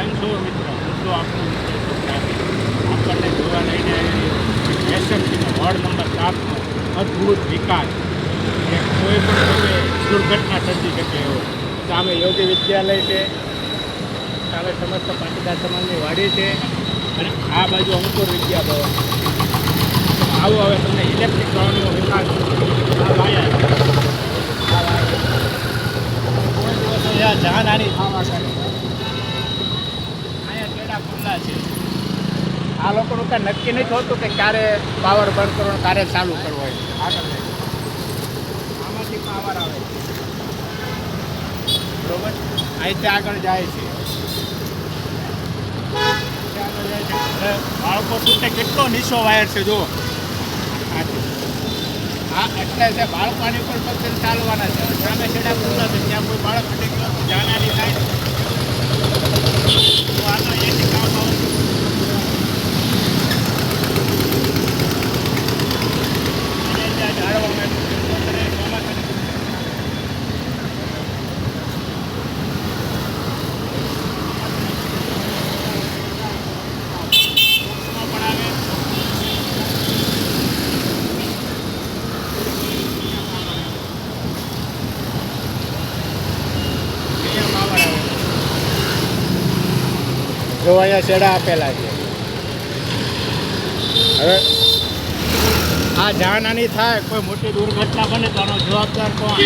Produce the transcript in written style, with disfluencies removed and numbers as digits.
કેમ છો મિત્રો? હું તો આપણું આપણને જોવા લઈને એસએમસીનો વોર્ડ નંબર 7નો અદ્ભુત વિકાસ કે કોઈ પણ સમયે દુર્ઘટના સર્જી શકે એવો. સામે યોગી વિદ્યાલય છે, સામે સમસ્ત પાટીદાર સમાજની વાડી છે અને આ બાજુ અંકુર વિદ્યા ભવન. આવો હવે તમને ઇલેક્ટ્રિક વાહનનો વિકાસ આ વાયા કોઈ દિવસ અહીંયા જાનહાની થવા કરે. અહીંયા કેડા ખુલ્લા છે. આ લોકોનું કાંઈ નક્કી નથી હોતું કે ક્યારે પાવર બંધ કરવો અને ક્યારે ચાલુ કરવો હોય. આગળ જાય આમાંથી પાવર આવે છે બરોબર, અહીંથી આગળ જાય છે. બાળકો તૂટે કેટલો નીચો વાયર છે જુઓ. હા એટલે છે બાળકોની પણ પગથી ચાલવાના છે. સામે છેડા ખુલ્લા છે, ત્યાં કોઈ બાળક અટકી ગયો તો જાનહાની થાય તો આગળ એથી કામ આવશે. જો અહીંયા છેડા આપેલા છે. હવે આ જાનહાની થાય, કોઈ મોટી દુર્ઘટના બને તો આનો જવાબદાર કોણ?